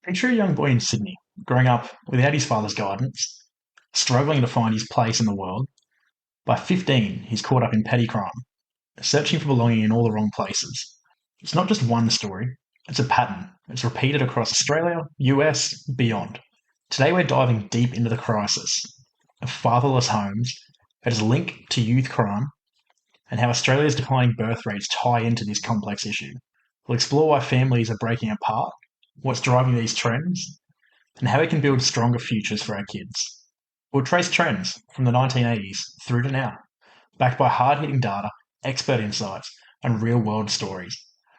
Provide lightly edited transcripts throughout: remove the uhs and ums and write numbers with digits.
Picture a young boy in Sydney, growing up without his father's guidance, struggling to find his place in the world. By 15, he's caught up in petty crime, searching for belonging in all the wrong places. It's not just one story, it's a pattern. It's repeated across Australia, US, beyond. Today we're diving deep into the crisis of fatherless homes, its link to youth crime, and how Australia's declining birth rates tie into this complex issue. We'll explore why families are breaking apart, what's driving these trends, and how we can build stronger futures for our kids. We'll trace trends from the 1980s through to now, backed by hard-hitting data, expert insights, and real-world stories.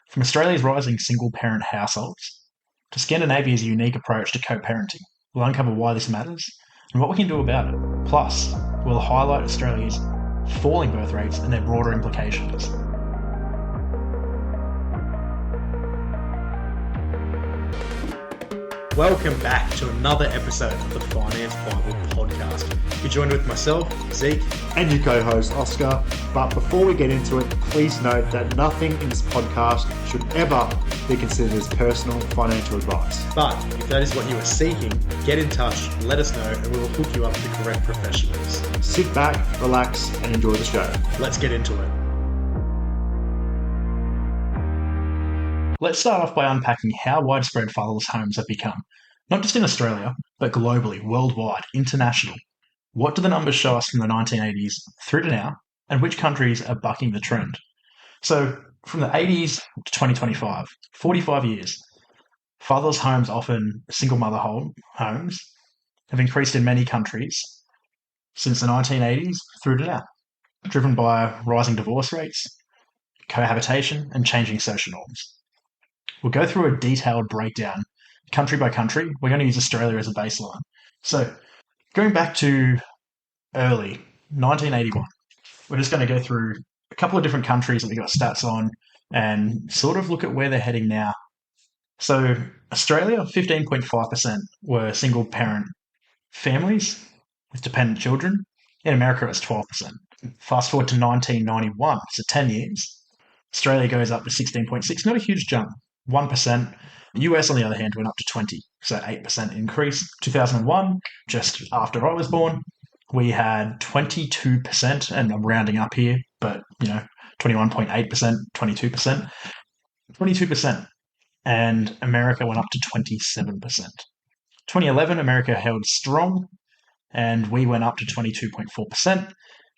From Australia's rising single-parent households to Scandinavia's unique approach to co-parenting, we'll uncover why this matters and what we can do about it. Plus, we'll highlight Australia's falling birth rates and their broader implications. Welcome back to another episode of the Finance Bible podcast. You're joined with myself, Zeke, and your co-host, Oscar. But before we get into it, please note that nothing in this podcast should ever be considered as personal financial advice. But if that is what you are seeking, get in touch, let us know, and we will hook you up with the correct professionals. Sit back, relax, and enjoy the show. Let's get into it. Let's start off by unpacking how widespread fatherless homes have become, not just in Australia, but globally, worldwide, international. What do the numbers show us from the 1980s through to now, and which countries are bucking the trend? So, from the 80s to 2025, 45 years, fatherless homes, often single mother homes, have increased in many countries since the 1980s through to now, driven by rising divorce rates, cohabitation, and changing social norms. We'll go through a detailed breakdown, country by country. We're going to use Australia as a baseline. So, going back to early 1981, we're just going to go through a couple of different countries that we got stats on and sort of look at where they're heading now. So, Australia, 15.5% were single parent families with dependent children. In America, it's 12%. Fast forward to 1991, so 10 years, Australia goes up to 16.6%, not a huge jump. 1%. US, on the other hand, went up to 20, so 8% increase. 2001, just after I was born, we had 22%, and I'm rounding up here, but 21.8%, 22%. 22%. And America went up to 27%. 2011, America held strong, and we went up to 22.4%.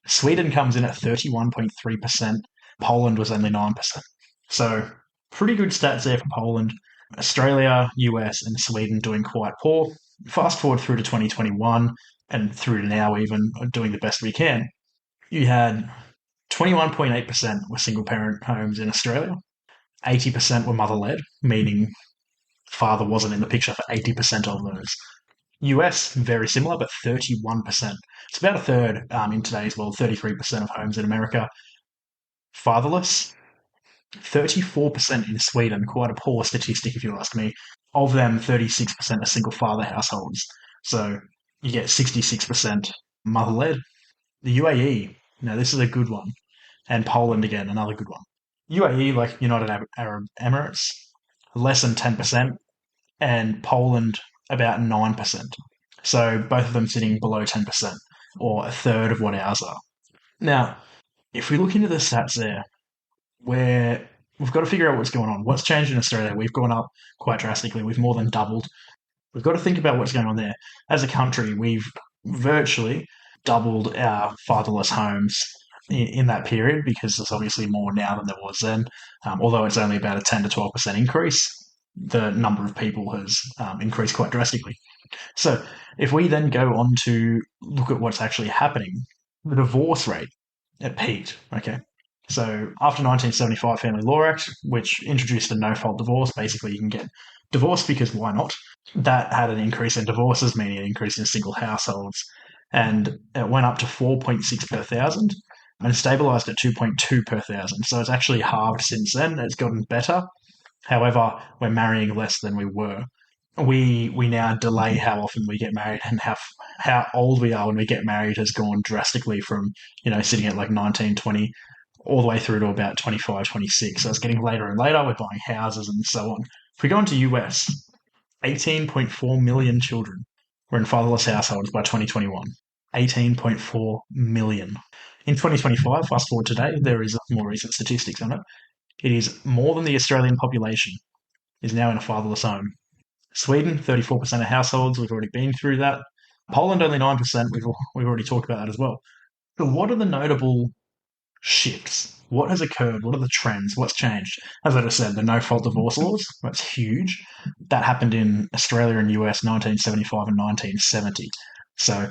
Sweden comes in at 31.3%. Poland was only 9%. So, pretty good stats there for Poland. Australia, US, and Sweden doing quite poor. Fast forward through to 2021 and through to now, even doing the best we can. You had 21.8% were single parent homes in Australia. 80% were mother-led, meaning father wasn't in the picture for 80% of those. US, very similar, but 31%. It's about a third in today's world, 33% of homes in America. Fatherless, 34% in Sweden, quite a poor statistic if you ask me. Of them, 36% are single father households. So you get 66% mother-led. The UAE, now this is a good one. And Poland again, another good one. UAE, like United Arab Emirates, less than 10%, and Poland about 9%. So both of them sitting below 10%, or a third of what ours are. Now, if we look into the stats there, where we've got to figure out what's going on. What's changed in Australia? We've gone up quite drastically. We've more than doubled. We've got to think about what's going on there. As a country, we've virtually doubled our fatherless homes in that period because there's obviously more now than there was then. Although it's only about a 10 to 12% increase, the number of people has increased quite drastically. So if we then go on to look at what's actually happening, the divorce rate, it peaked, okay? So after 1975 Family Law Act, which introduced a no-fault divorce, basically you can get divorced because why not? That had an increase in divorces, meaning an increase in single households, and it went up to 4.6 per thousand and stabilised at 2.2 per thousand. So it's actually halved since then. It's gotten better. However, we're marrying less than we were. We now delay how often we get married, and how old we are when we get married has gone drastically from sitting at like 19, 20 all the way through to about 25, 26. So it's getting later and later. We're buying houses and so on. If we go into US, 18.4 million children were in fatherless households by 2021. 18.4 million. In 2025, fast forward today, there is more recent statistics on it. It is more than the Australian population is now in a fatherless home. Sweden, 34% of households, we've already been through that. Poland, only 9%, we've already talked about that as well. So what are the notable shifts? What has occurred? What are the trends? What's changed? As I just said, the no-fault divorce laws, that's huge. That happened in Australia and US 1975 and 1970. So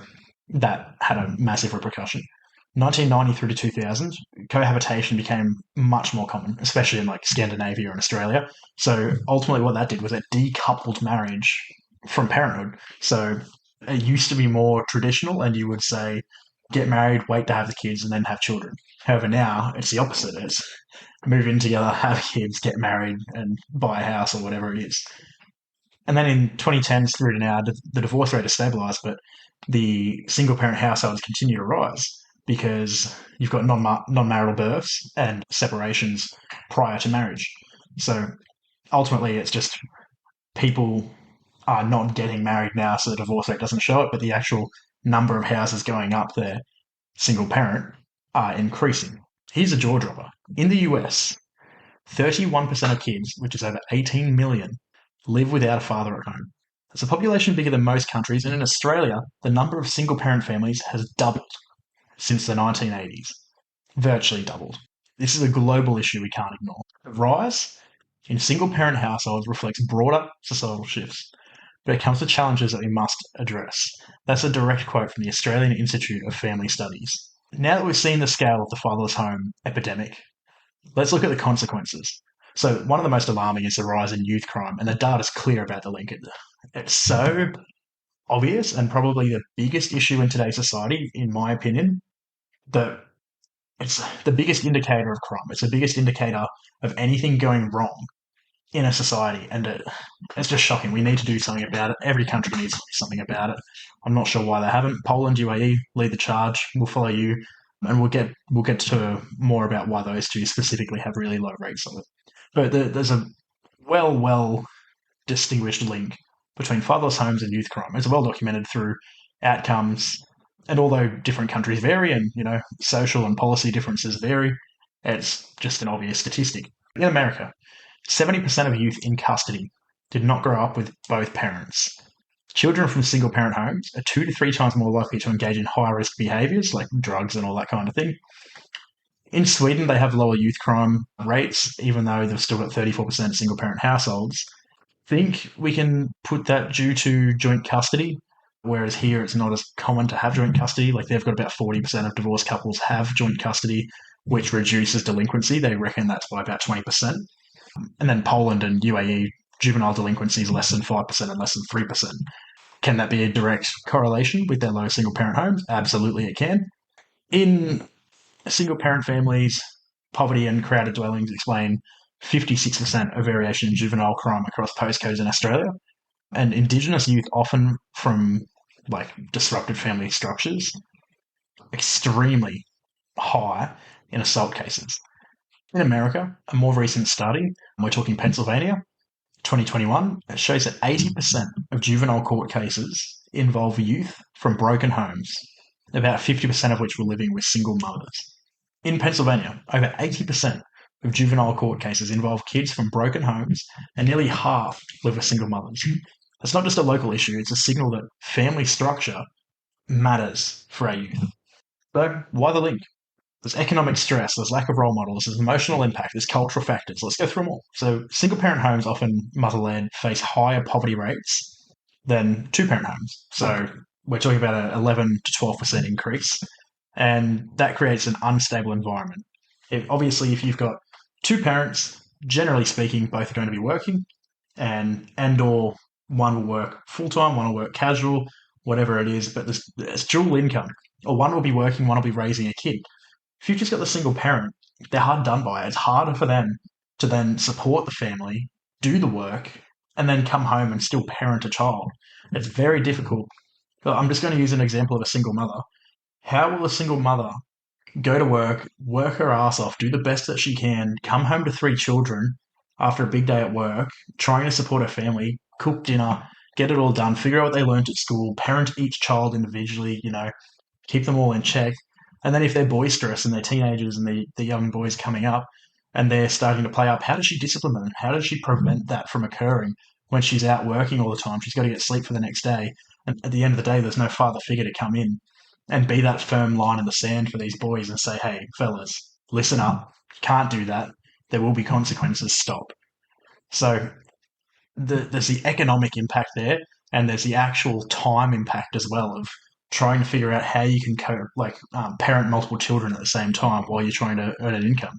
that had a massive repercussion. 1990 through to 2000, cohabitation became much more common, especially in like Scandinavia and Australia. So ultimately what that did was it decoupled marriage from parenthood. So it used to be more traditional and you would say, get married, wait to have the kids, and then have children. However, now it's the opposite. It's move in together, have kids, get married, and buy a house or whatever it is. And then in 2010s through to now, the divorce rate has stabilised, but the single parent households continue to rise because you've got non-marital births and separations prior to marriage. So ultimately, it's just people are not getting married now, so the divorce rate doesn't show it, but the actual number of houses going up there, single parent, are increasing. Here's a jaw dropper. In the US, 31% of kids, which is over 18 million, live without a father at home. It's a population bigger than most countries, and in Australia, the number of single parent families has doubled since the 1980s. Virtually doubled. This is a global issue we can't ignore. The rise in single parent households reflects broader societal shifts, but it comes to challenges that we must address. That's a direct quote from the Australian Institute of Family Studies. Now that we've seen the scale of the fatherless home epidemic, let's look at the consequences. So one of the most alarming is the rise in youth crime, and the data's clear about the link. It's so obvious and probably the biggest issue in today's society, in my opinion, that it's the biggest indicator of crime. It's the biggest indicator of anything going wrong in a society, and it's just shocking. We need to do something about it. Every country needs to do something about it. I'm not sure why they haven't. Poland, UAE, lead the charge. We'll follow you, and we'll get to more about why those two specifically have really low rates of it. But there's a well distinguished link between fatherless homes and youth crime. It's well documented through outcomes, and although different countries vary and social and policy differences vary, it's just an obvious statistic. In America, 70% of youth in custody did not grow up with both parents. Children from single parent homes are 2 to 3 times more likely to engage in high risk behaviours like drugs and all that kind of thing. In Sweden, they have lower youth crime rates, even though they've still got 34% single parent households. Think we can put that due to joint custody, whereas here it's not as common to have joint custody. Like they've got about 40% of divorced couples have joint custody, which reduces delinquency. They reckon that's by about 20%. And then Poland and UAE, juvenile delinquency is less than 5% and less than 3%. Can that be a direct correlation with their low single parent homes? Absolutely it can. In single parent families, poverty and crowded dwellings explain 56% of variation in juvenile crime across postcodes in Australia. And Indigenous youth, often from like disrupted family structures, extremely high in assault cases. In America, a more recent study, we're talking Pennsylvania, 2021, it shows that 80% of juvenile court cases involve youth from broken homes, about 50% of which were living with single mothers. In Pennsylvania, over 80% of juvenile court cases involve kids from broken homes, and nearly half live with single mothers. It's not just a local issue, it's a signal that family structure matters for our youth. So, why the link? There's economic stress, there's lack of role models, there's emotional impact, there's cultural factors. Let's go through them all. So single parent homes, often mother-led, face higher poverty rates than two-parent homes. So we're talking about an 11 to 12% increase, and that creates an unstable environment. Obviously, if you've got two parents, generally speaking, both are going to be working, and or one will work full-time, one will work casual, whatever it is, but there's dual income. Or one will be working, one will be raising a kid. If you've just got the single parent, they're hard done by. It's harder for them to then support the family, do the work, and then come home and still parent a child. It's very difficult. But I'm just going to use an example of a single mother. How will a single mother go to work her ass off, do the best that she can, come home to 3 children after a big day at work, trying to support her family, cook dinner, get it all done, figure out what they learned at school, parent each child individually, keep them all in check. And then if they're boisterous and they're teenagers and the young boys coming up and they're starting to play up, how does she discipline them? How does she prevent that from occurring when she's out working all the time? She's got to get sleep for the next day. And at the end of the day, there's no father figure to come in and be that firm line in the sand for these boys and say, hey, fellas, listen up. You can't do that. There will be consequences. Stop. So there's the economic impact there, and there's the actual time impact as well of trying to figure out how you can parent multiple children at the same time while you're trying to earn an income.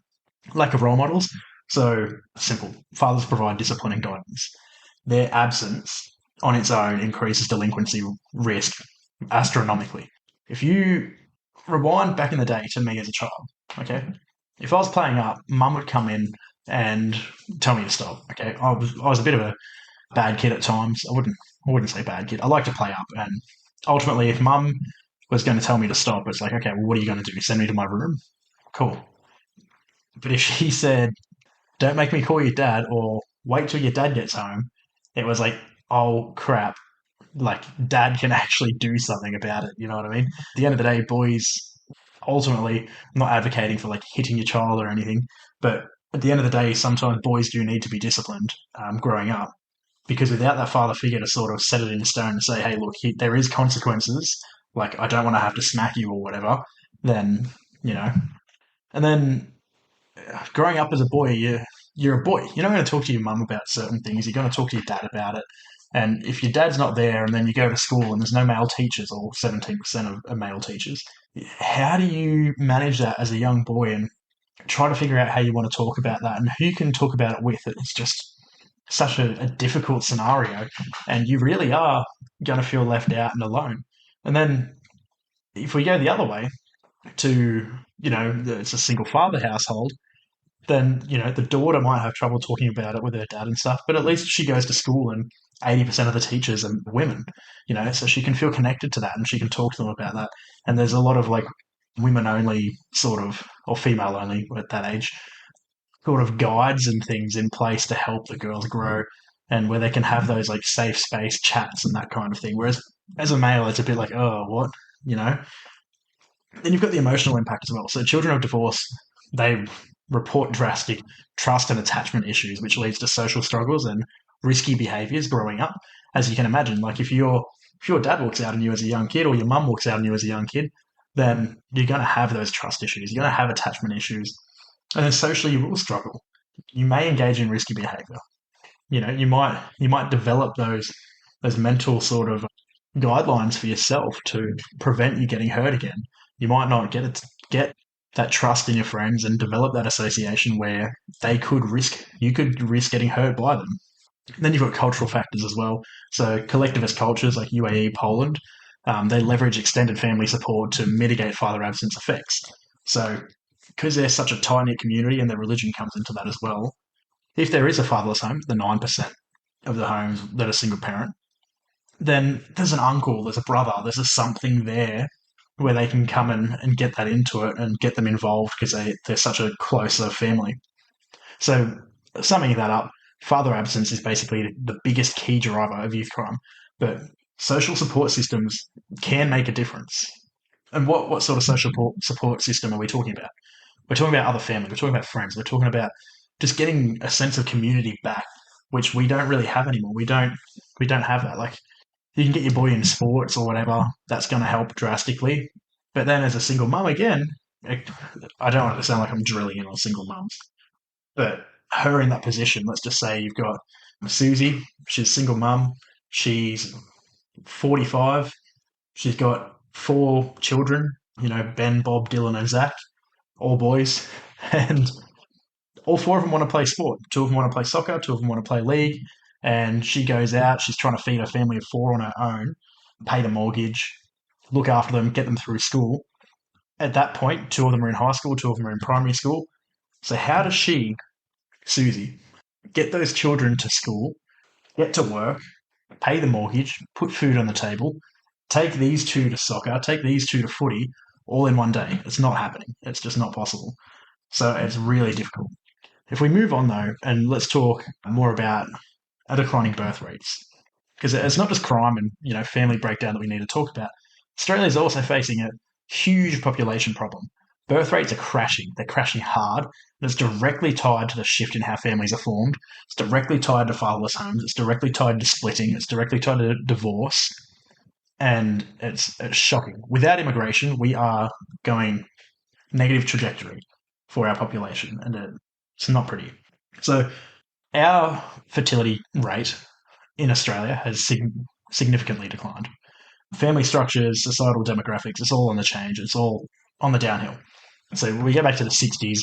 Lack of role models. So simple. Fathers provide discipline and guidance. Their absence on its own increases delinquency risk astronomically. If you rewind back in the day to me as a child, okay, if I was playing up, mum would come in and tell me to stop. Okay, I was a bit of a bad kid at times. I wouldn't say bad kid. I like to play up, and ultimately, if mum was going to tell me to stop, it's like, okay, well, what are you going to do? Send me to my room? Cool. But if she said, "Don't make me call your dad," or "Wait till your dad gets home," it was like, oh crap. Like, dad can actually do something about it. You know what I mean? At the end of the day, boys, ultimately, I'm not advocating for like hitting your child or anything, but at the end of the day, sometimes boys do need to be disciplined growing up, because without that father figure to sort of set it in stone and say, hey, look, there is consequences, like I don't want to have to smack you or whatever, then, you know. And then growing up as a boy, you're a boy. You're not going to talk to your mum about certain things. You're going to talk to your dad about it. And if your dad's not there and then you go to school and there's no male teachers, or 17% of are male teachers, how do you manage that as a young boy and try to figure out how you want to talk about that and who you can talk about it with? It's just such a difficult scenario, and you really are going to feel left out and alone. And then if we go the other way to, it's a single father household, then, the daughter might have trouble talking about it with her dad and stuff, but at least she goes to school and 80% of the teachers are women, so she can feel connected to that and she can talk to them about that. And there's a lot of like women only sort of, or female only at that age, sort of guides and things in place to help the girls grow, and where they can have those like safe space chats and that kind of thing. Whereas as a male, it's a bit like, oh, what, you know? Then you've got the emotional impact as well. So children of divorce, they report drastic trust and attachment issues, which leads to social struggles and risky behaviors growing up. As you can imagine, like if your dad walks out on you as a young kid, or your mum walks out on you as a young kid, then you're going to have those trust issues. You're going to have attachment issues. And then socially, you will struggle. You may engage in risky behavior. You might develop those mental sort of guidelines for yourself to prevent you getting hurt again. You might not get that trust in your friends and develop that association where you could risk getting hurt by them. And then you've got cultural factors as well. So collectivist cultures like UAE, Poland, they leverage extended family support to mitigate father absence effects. So because they're such a tight-knit community, and their religion comes into that as well, if there is a fatherless home, the 9% of the homes that are single parent, then there's an uncle, there's a brother, there's a something there where they can come in and get that into it and get them involved because they're such a closer family. So summing that up, father absence is basically the biggest key driver of youth crime, but social support systems can make a difference. And what sort of social support system are we talking about? We're talking about other family. We're talking about friends. We're talking about just getting a sense of community back, which we don't really have anymore. We don't have that. Like, you can get your boy in sports or whatever. That's going to help drastically. But then as a single mum, again, I don't want it to sound like I'm drilling in on single mums, but her in that position, let's just say you've got Susie. She's a single mum. She's 45. She's got 4 children, Ben, Bob, Dylan, and Zach, all boys, and all 4 of them want to play sport. 2 of them want to play soccer, 2 of them want to play league, and she goes out, she's trying to feed a family of 4 on her own, pay the mortgage, look after them, get them through school. At that point, 2 of them are in high school, 2 of them are in primary school. So how does she, Susie, get those children to school, get to work, pay the mortgage, put food on the table, take these 2 to soccer, take these 2 to footy, all in one day? It's not happening. It's just not possible. So it's really difficult. If we move on, though, and let's talk more about are declining birth rates. Because it's not just crime and family breakdown that we need to talk about. Australia is also facing a huge population problem. Birth rates are crashing. They're crashing hard. And it's directly tied to the shift in how families are formed. It's directly tied to fatherless homes. It's directly tied to splitting. It's directly tied to divorce. And it's shocking. Without immigration, we are going negative trajectory for our population, and it's not pretty. So our fertility rate in Australia has significantly declined. Family structures, societal demographics, it's all on the change. It's all on the downhill. So we go back to the 60s,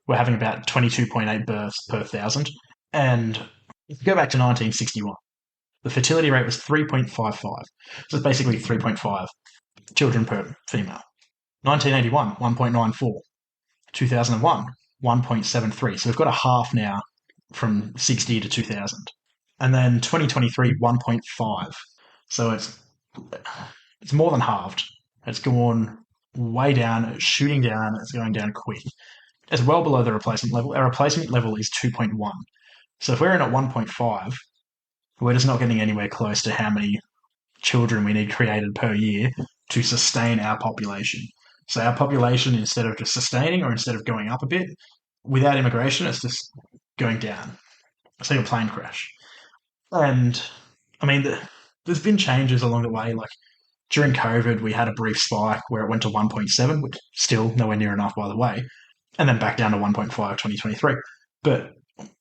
we're having about 22.8 births per thousand. And if you go back to 1961, the fertility rate was 3.55. So it's basically 3.5 children per female. 1981, 1.94. 2001, 1.73. So we've got a half now from 60 to 2000. And then 2023, 1.5. So it's more than halved. It's gone way down, it's shooting down, it's going down quick. It's well below the replacement level. Our replacement level is 2.1. So if we're in at 1.5, we're just not getting anywhere close to how many children we need created per year to sustain our population. So our population, instead of just sustaining or instead of going up a bit, without immigration, it's just going down. So a plane crash. And I mean, there's been changes along the way. Like during COVID, we had a brief spike where it went to 1.7, which still nowhere near enough, by the way, and then back down to 1.5 2023. But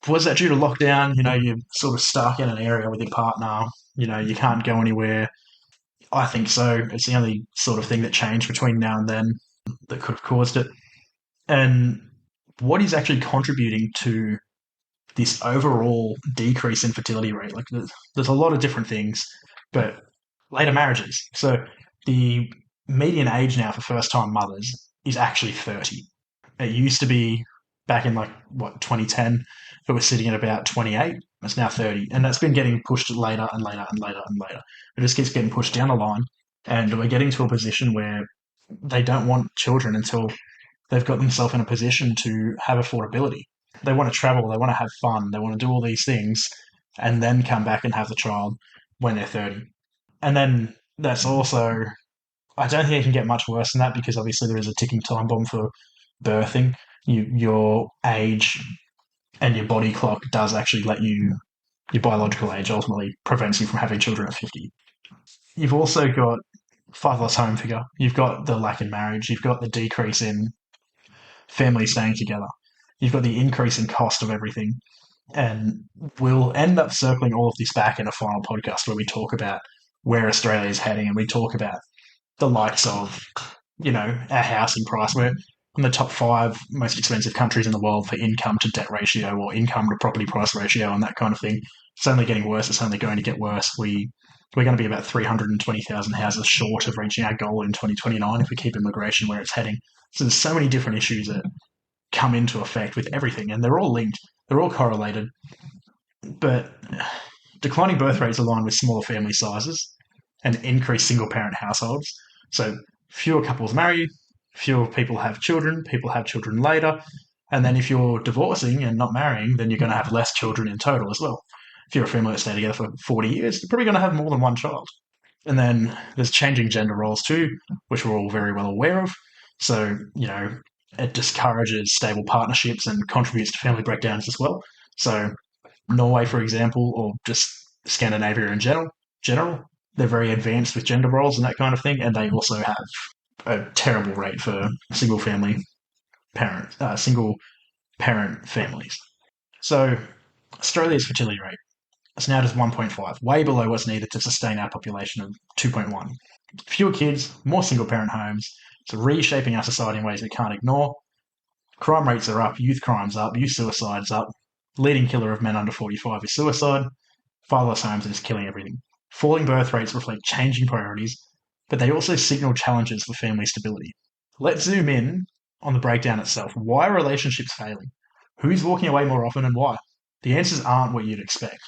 was that due to lockdown? You're sort of stuck in an area with your partner. You can't go anywhere. I think so. It's the only sort of thing that changed between now and then that could have caused it. And what is actually contributing to this overall decrease in fertility rate? Like there's a lot of different things, but later marriages. So the median age now for first-time mothers is actually 30. It used to be back in 2010, it was sitting at about 28. It's now 30, and that's been getting pushed later and later and later and later. It just keeps getting pushed down the line, and we're getting to a position where they don't want children until they've got themselves in a position to have affordability. They want to travel, they want to have fun, they want to do all these things, and then come back and have the child when they're 30. And then that's also, I don't think it can get much worse than that, because obviously there is a ticking time bomb for birthing. Your age and your body clock does actually let you, your biological age ultimately prevents you from having children at 50. You've also got fatherless home figure. You've got the lack in marriage. You've got the decrease in families staying together. You've got the increase in cost of everything. And we'll end up circling all of this back in a final podcast where we talk about where Australia is heading, and we talk about the likes of, our housing price. We're in the top 5 most expensive countries in the world for income to debt ratio or income to property price ratio and that kind of thing. It's only getting worse. It's only going to get worse. We're going to be about 320,000 houses short of reaching our goal in 2029 if we keep immigration where it's heading. So there's so many different issues that come into effect with everything, and they're all linked. They're all correlated. But declining birth rates align with smaller family sizes and increased single-parent households. So fewer couples marry, fewer people have children later, and then if you're divorcing and not marrying, then you're going to have less children in total as well. If you're a family that stay together for 40 years, you're probably going to have more than one child. And then there's changing gender roles too, which we're all very well aware of. So, it discourages stable partnerships and contributes to family breakdowns as well. So Norway, for example, or just Scandinavia in general, they're very advanced with gender roles and that kind of thing, and they also have a terrible rate for single parent families. So Australia's fertility rate is now just 1.5, way below what's needed to sustain our population of 2.1. Fewer kids, more single parent homes. It's reshaping our society in ways we can't ignore. Crime rates are up, youth crime's up, youth suicide's up. Leading killer of men under 45 is suicide. Fatherless homes are just killing everything. Falling birth rates reflect changing priorities, but they also signal challenges for family stability. Let's zoom in on the breakdown itself. Why are relationships failing? Who's walking away more often and why? The answers aren't what you'd expect.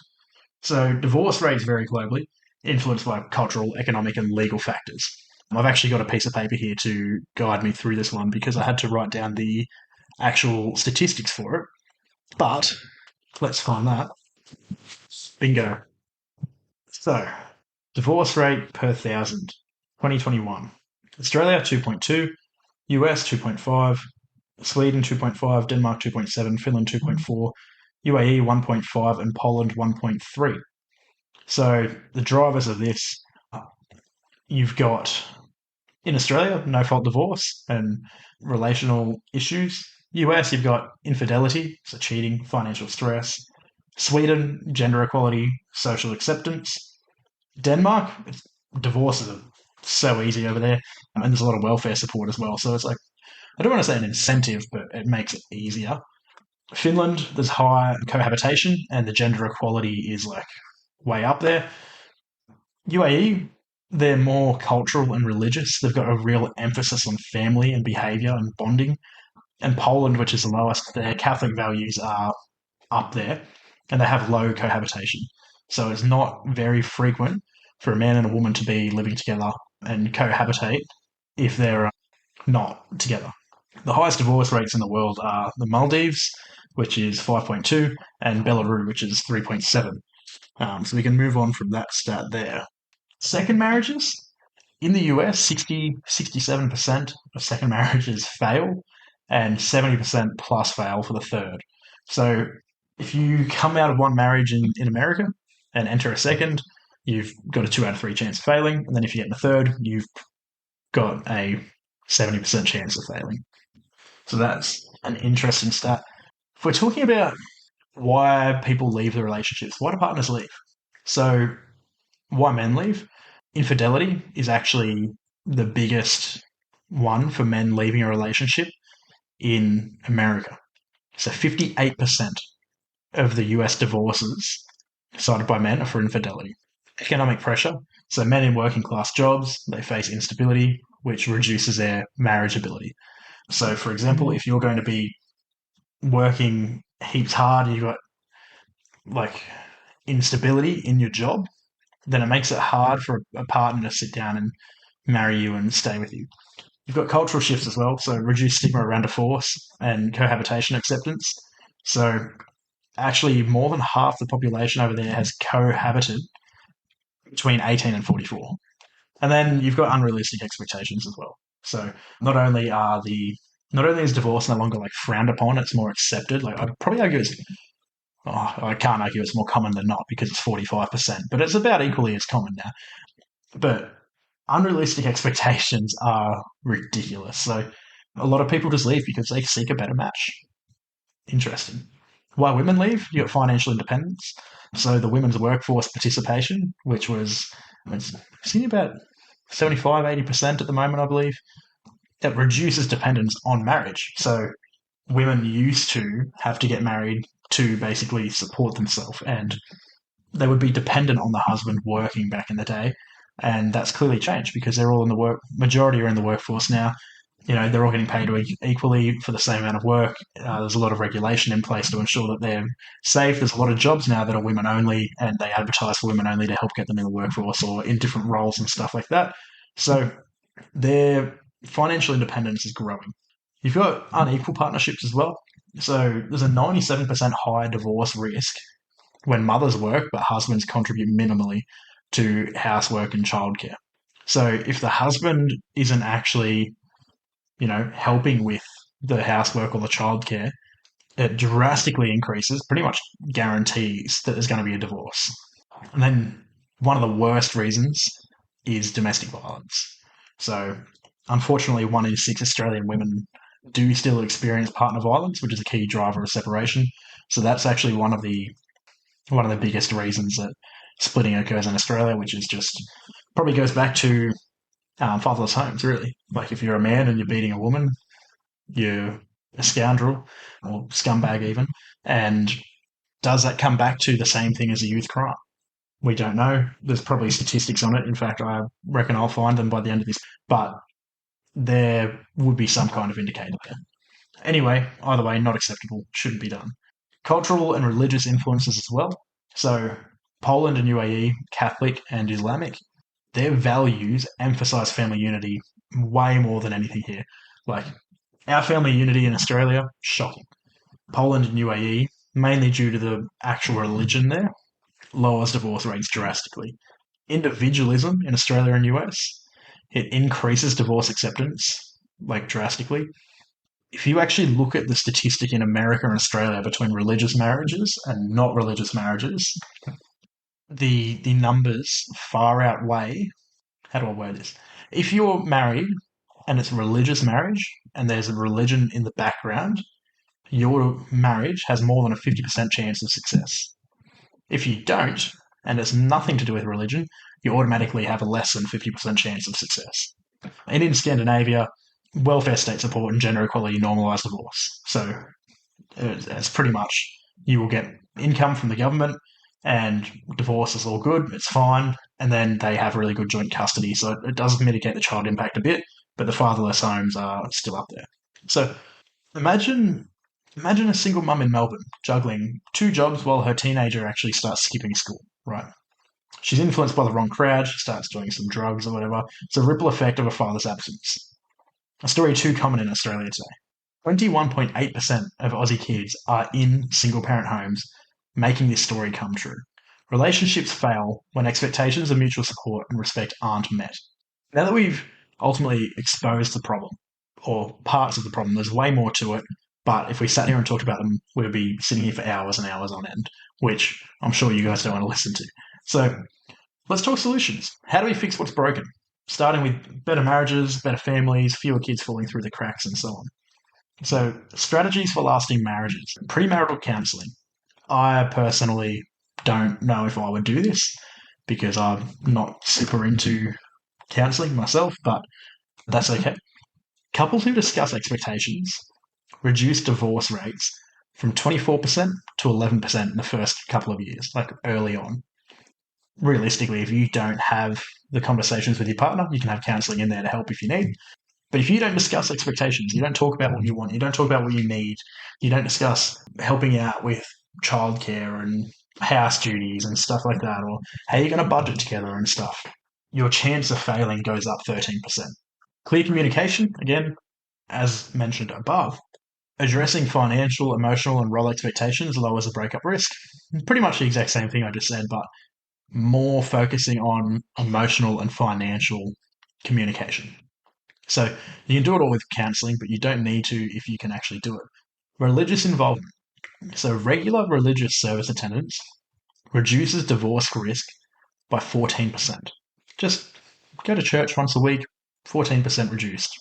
So divorce rates vary globally, influenced by cultural, economic, and legal factors. I've actually got a piece of paper here to guide me through this one because I had to write down the actual statistics for it. But let's find that. Bingo. So, divorce rate per thousand, 2021. Australia 2.2, US 2.5, Sweden 2.5, Denmark 2.7, Finland 2.4, UAE 1.5, and Poland 1.3. So the drivers of this, you've got in Australia, no fault divorce and relational issues. US, you've got infidelity, so cheating, financial stress. Sweden, gender equality, social acceptance. Denmark, divorces are so easy over there, and there's a lot of welfare support as well. So it's like, I don't want to say an incentive, but it makes it easier. Finland, there's high cohabitation, and the gender equality is like way up there. UAE, they're more cultural and religious. They've got a real emphasis on family and behaviour and bonding. And Poland, which is the lowest, their Catholic values are up there, and they have low cohabitation. So it's not very frequent for a man and a woman to be living together and cohabitate if they're not together. The highest divorce rates in the world are the Maldives, which is 5.2, and Belarus, which is 3.7. So we can move on from that stat there. Second marriages. In the US, 67% of second marriages fail, and 70% plus fail for the third. So if you come out of one marriage in America and enter a second, you've got a 2 out of 3 chance of failing. And then if you get in a third, you've got a 70% chance of failing. So that's an interesting stat. If we're talking about why people leave the relationships, why do partners leave? So why men leave? Infidelity is actually the biggest one for men leaving a relationship in America. So 58% of the US divorces cited by men are for infidelity. Economic pressure. So men in working class jobs, they face instability, which reduces their marriage ability. So, for example, if you're going to be working heaps hard and you've got like instability in your job, then it makes it hard for a partner to sit down and marry you and stay with you. You've got cultural shifts as well, so reduced stigma around divorce and cohabitation acceptance. So actually more than half the population over there has cohabited between 18 and 44. And then you've got unrealistic expectations as well. So not only is divorce no longer like frowned upon, it's more accepted. Like I'd probably argue I can't argue it's more common than not because it's 45%, but it's about equally as common now. But unrealistic expectations are ridiculous. So a lot of people just leave because they seek a better match. Interesting. Why women leave? You got financial independence. So the women's workforce participation, which was it's seen about 75-80% at the moment, I believe, that reduces dependence on marriage. So women used to have to get married to basically support themselves, and they would be dependent on the husband working back in the day. And that's clearly changed because they're all in the work. Majority are in the workforce now. They're all getting paid equally for the same amount of work. There's a lot of regulation in place to ensure that they're safe. There's a lot of jobs now that are women only, and they advertise for women only to help get them in the workforce or in different roles and stuff like that. So their financial independence is growing. You've got unequal partnerships as well. So there's a 97% higher divorce risk when mothers work, but husbands contribute minimally to housework and childcare. So if the husband isn't actually helping with the housework or the childcare, it drastically increases, pretty much guarantees that there's going to be a divorce. And then one of the worst reasons is domestic violence. So unfortunately, 1 in 6 Australian women do still experience partner violence, which is a key driver of separation. So that's actually one of the biggest reasons that splitting occurs in Australia, which is just probably goes back to fatherless homes, really. Like if you're a man and you're beating a woman, you're a scoundrel or scumbag even. And does that come back to the same thing as a youth crime? We don't know. There's probably statistics on it. In fact, I reckon I'll find them by the end of this. But there would be some kind of indicator there. Anyway, either way, not acceptable, shouldn't be done. Cultural and religious influences as well. So Poland and UAE, Catholic and Islamic, their values emphasize family unity way more than anything here. Like our family unity in Australia, shocking. Poland and UAE, mainly due to the actual religion there, lowers divorce rates drastically. Individualism in Australia and US, it increases divorce acceptance like drastically. If you actually look at the statistic in America and Australia between religious marriages and not religious marriages, the numbers far outweigh. How do I word this? If you're married and it's a religious marriage and there's a religion in the background, your marriage has more than a 50% chance of success. If you don't, and it's nothing to do with religion, you automatically have a less than 50% chance of success. And in Scandinavia, welfare state support and gender equality normalise divorce. So it's pretty much you will get income from the government and divorce is all good, it's fine, and then they have really good joint custody. So it does mitigate the child impact a bit, but the fatherless homes are still up there. So imagine a single mum in Melbourne juggling two jobs while her teenager actually starts skipping school, right? She's influenced by the wrong crowd, she starts doing some drugs or whatever. It's a ripple effect of a father's absence. A story too common in Australia today. 21.8% of Aussie kids are in single parent homes, making this story come true. Relationships fail when expectations of mutual support and respect aren't met. Now that we've ultimately exposed the problem, or parts of the problem, there's way more to it, but if we sat here and talked about them, we'd be sitting here for hours and hours on end, which I'm sure you guys don't want to listen to. So let's talk solutions. How do we fix what's broken? Starting with better marriages, better families, fewer kids falling through the cracks, and so on. So, strategies for lasting marriages. Premarital counselling. I personally don't know if I would do this because I'm not super into counselling myself, but that's okay. Couples who discuss expectations reduce divorce rates from 24% to 11% in the first couple of years, like early on. Realistically, if you don't have the conversations with your partner, you can have counselling in there to help if you need. But if you don't discuss expectations, you don't talk about what you want, you don't talk about what you need, you don't discuss helping out with childcare and house duties and stuff like that, or how you're going to budget together and stuff, your chance of failing goes up 13%. Clear communication, again, as mentioned above, addressing financial, emotional, and role expectations lowers the breakup risk. Pretty much the exact same thing I just said, but more focusing on emotional and financial communication. So you can do it all with counselling, but you don't need to if you can actually do it. Religious involvement. So regular religious service attendance reduces divorce risk by 14%. Just go to church once a week, 14% reduced.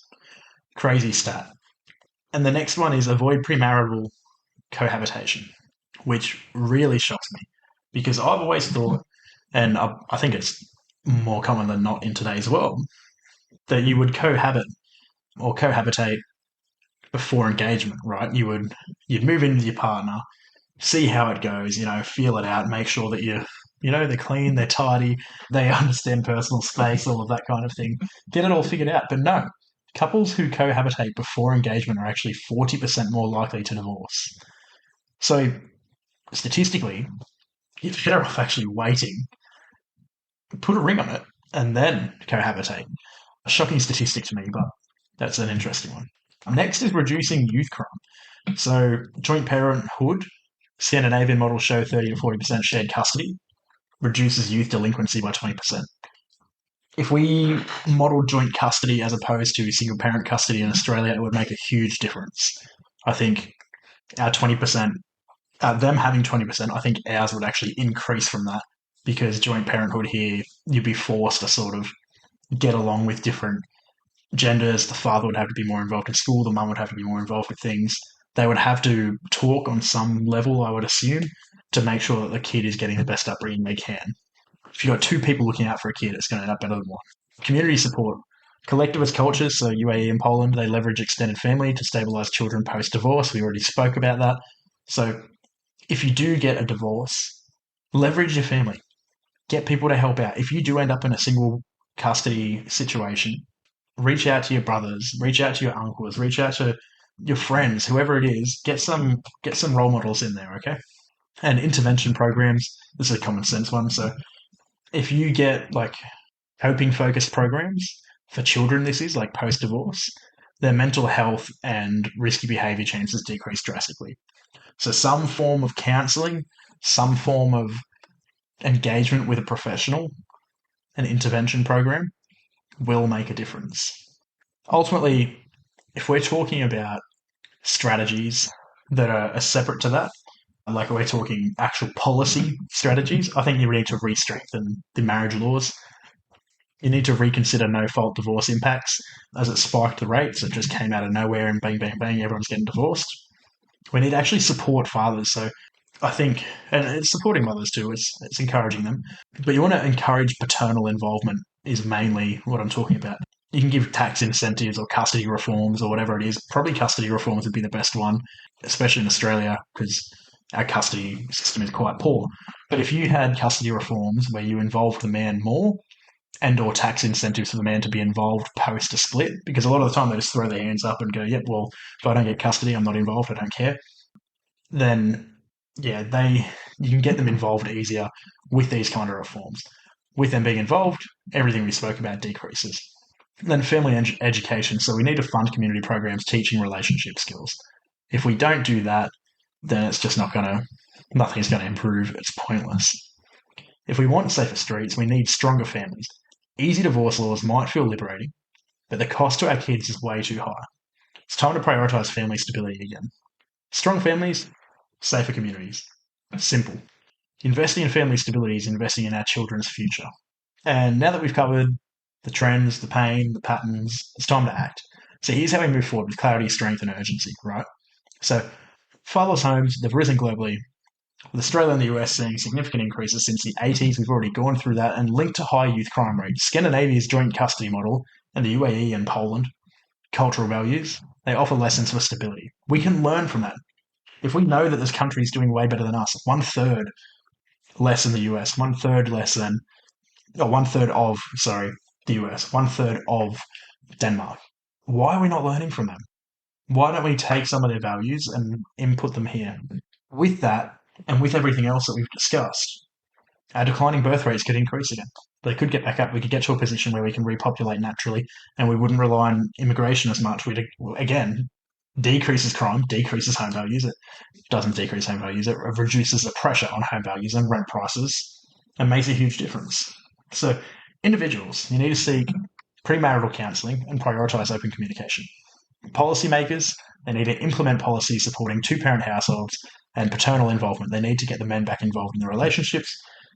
Crazy stat. And the next one is avoid premarital cohabitation, which really shocks me because I've always thought, and I think it's more common than not in today's world, that you would cohabit or cohabitate before engagement, right? You'd move in with your partner, see how it goes, feel it out, make sure that they're clean, they're tidy, they understand personal space, all of that kind of thing. Get it all figured out. But no, couples who cohabitate before engagement are actually 40% more likely to divorce. So statistically, you're better off actually waiting, put a ring on it, and then cohabitate. A shocking statistic to me, but that's an interesting one. Next is reducing youth crime. So joint parenthood, Scandinavian models show 30 to 40% shared custody, reduces youth delinquency by 20%. If we model joint custody as opposed to single parent custody in Australia, it would make a huge difference. I think our 20%, them having 20%, I think ours would actually increase from that because joint parenthood here, you'd be forced to sort of get along with different genders. The father would have to be more involved in school, the mum would have to be more involved with things. They would have to talk on some level, I would assume, to make sure that the kid is getting the best upbringing they can. If you've got two people looking out for a kid, it's going to end up better than one. Community support. Collectivist cultures, so UAE and Poland, they leverage extended family to stabilise children post-divorce. We already spoke about that. So if you do get a divorce, leverage your family. Get people to help out. If you do end up in a single custody situation, reach out to your brothers, reach out to your uncles, reach out to your friends, whoever it is, get some role models in there, okay? And intervention programs, this is a common sense one. So if you get like coping focused programs for children, this is like post-divorce, their mental health and risky behavior chances decrease drastically. So some form of counseling, some form of engagement with a professional, an intervention program, will make a difference. Ultimately, if we're talking about strategies that are separate to that, like we're talking actual policy strategies, I think you need to re-strengthen the marriage laws. You need to reconsider no-fault divorce impacts, as it spiked the rates. It just came out of nowhere and bang, bang, bang, everyone's getting divorced. We need to actually support fathers. So I think, and it's supporting mothers too, it's encouraging them. But you want to encourage paternal involvement is mainly what I'm talking about. You can give tax incentives or custody reforms or whatever it is. Probably custody reforms would be the best one, especially in Australia, because our custody system is quite poor. But if you had custody reforms where you involved the man more, and or tax incentives for the man to be involved post a split, because a lot of the time they just throw their hands up and go, yep, well, if I don't get custody, I'm not involved, I don't care. Then, yeah, you can get them involved easier with these kind of reforms. With them being involved, everything we spoke about decreases. Then family education. So we need to fund community programs teaching relationship skills. If we don't do that, then it's just nothing's going to improve. It's pointless. If we want safer streets, we need stronger families. Easy divorce laws might feel liberating, but the cost to our kids is way too high. It's time to prioritise family stability again. Strong families, safer communities. Simple. Investing in family stability is investing in our children's future. And now that we've covered the trends, the pain, the patterns, it's time to act. So here's how we move forward with clarity, strength, and urgency, right? So fatherless homes, they've risen globally, with Australia and the US seeing significant increases since the 80s. We've already gone through that, and linked to high youth crime rates. Scandinavia's joint custody model and the UAE and Poland, cultural values, they offer lessons for stability. We can learn from that. If we know that this country is doing way better than us, one third less than the US, one third less than, or one third of, sorry, the US, one third of Denmark, why are we not learning from them? Why don't we take some of their values and input them here? With that, and with everything else that we've discussed, our declining birth rates could increase again. They could get back up. We could get to a position where we can repopulate naturally, and we wouldn't rely on immigration as much. We'd, again, decreases crime, decreases home values. It doesn't decrease home values. It reduces the pressure on home values and rent prices and makes a huge difference. So individuals, you need to seek premarital counselling and prioritise open communication. Policymakers, they need to implement policies supporting two-parent households and paternal involvement. They need to get the men back involved in the relationships.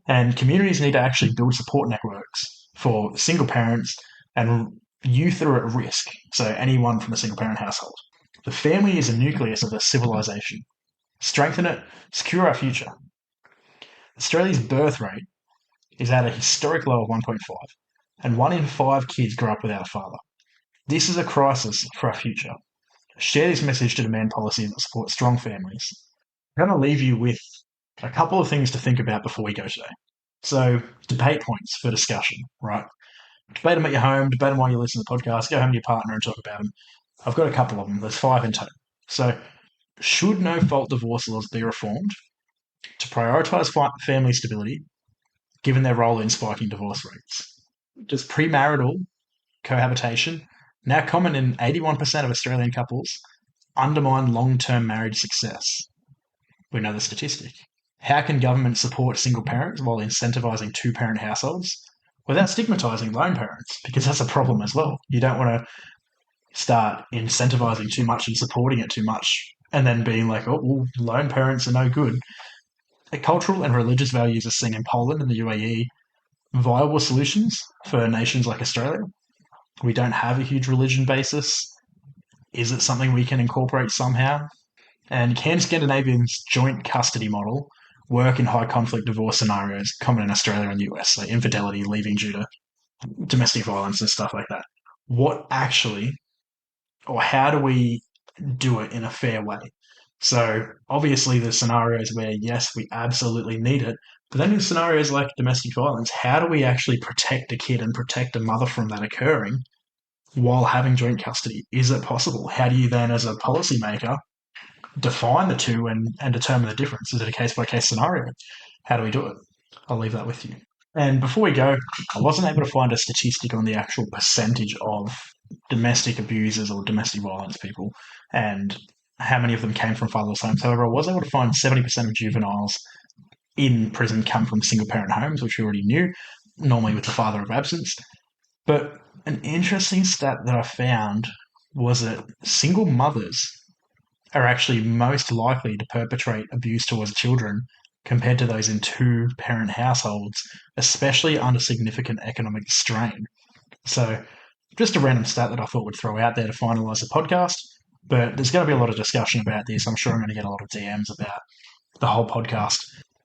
And communities need to actually build support networks for single parents and youth that are at risk. So anyone from a single parent household. The family is a nucleus of a civilization. Strengthen it, secure our future. Australia's birth rate is at a historic low of 1.5, and 1 in 5 kids grow up without a father. This is a crisis for our future. Share this message to demand policies that support strong families. I'm going to leave you with a couple of things to think about before we go today. So, debate points for discussion, right? Debate them at your home, debate them while you listen to the podcast, go home to your partner and talk about them. I've got a couple of them. There's 5 in total. So, should no-fault divorce laws be reformed to prioritise family stability, given their role in spiking divorce rates? Does premarital cohabitation, now common in 81% of Australian couples, undermine long-term marriage success? We know the statistic. How can government support single parents while incentivising two-parent households without stigmatising lone parents? Because that's a problem as well. You don't want to start incentivising too much and supporting it too much and then being like, oh, well, lone parents are no good. Cultural and religious values are seen in Poland and the UAE viable solutions for nations like Australia. We don't have a huge religion basis. Is it something we can incorporate somehow? And can Scandinavia's joint custody model work in high conflict divorce scenarios common in Australia and the US, like infidelity, leaving due to domestic violence and stuff like that? What actually, or how do we do it in a fair way? So obviously there's scenarios where, yes, we absolutely need it. But then in scenarios like domestic violence, how do we actually protect a kid and protect a mother from that occurring while having joint custody? Is it possible? How do you then, as a policymaker, define the two and determine the difference? Is it a case-by-case scenario? How do we do it? I'll leave that with you. And before we go, I wasn't able to find a statistic on the actual percentage of domestic abusers or domestic violence people and how many of them came from fatherless homes. However, I was able to find 70% of juveniles in prison come from single-parent homes, which we already knew, normally with the father of absence. But an interesting stat that I found was that single mothers are actually most likely to perpetrate abuse towards children compared to those in two-parent households, especially under significant economic strain. So just a random stat that I thought would throw out there to finalise the podcast. But there's going to be a lot of discussion about this. I'm sure I'm going to get a lot of DMs about the whole podcast.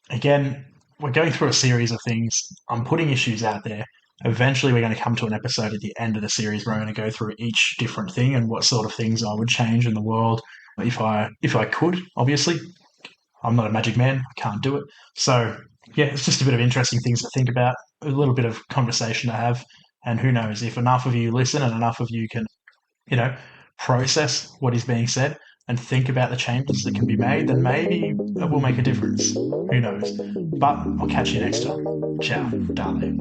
Again, we're going through a series of things. I'm putting issues out there. Eventually, we're going to come to an episode at the end of the series where I'm going to go through each different thing and what sort of things I would change in the world if I could, obviously. I'm not a magic man. I can't do it. So, yeah, it's just a bit of interesting things to think about, a little bit of conversation to have. And who knows, if enough of you listen and enough of you can, process what is being said and think about the changes that can be made, then maybe it will make a difference. Who knows? But I'll catch you next time. Ciao, darling.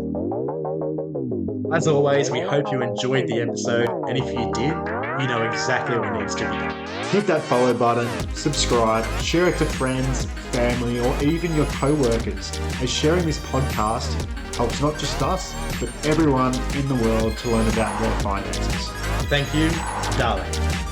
As always, we hope you enjoyed the episode, and if you did, you know exactly what needs to be done. Hit that follow button, subscribe, share it to friends, family, or even your co-workers, as sharing this podcast helps not just us, but everyone in the world to learn about their finances. Thank you, darling.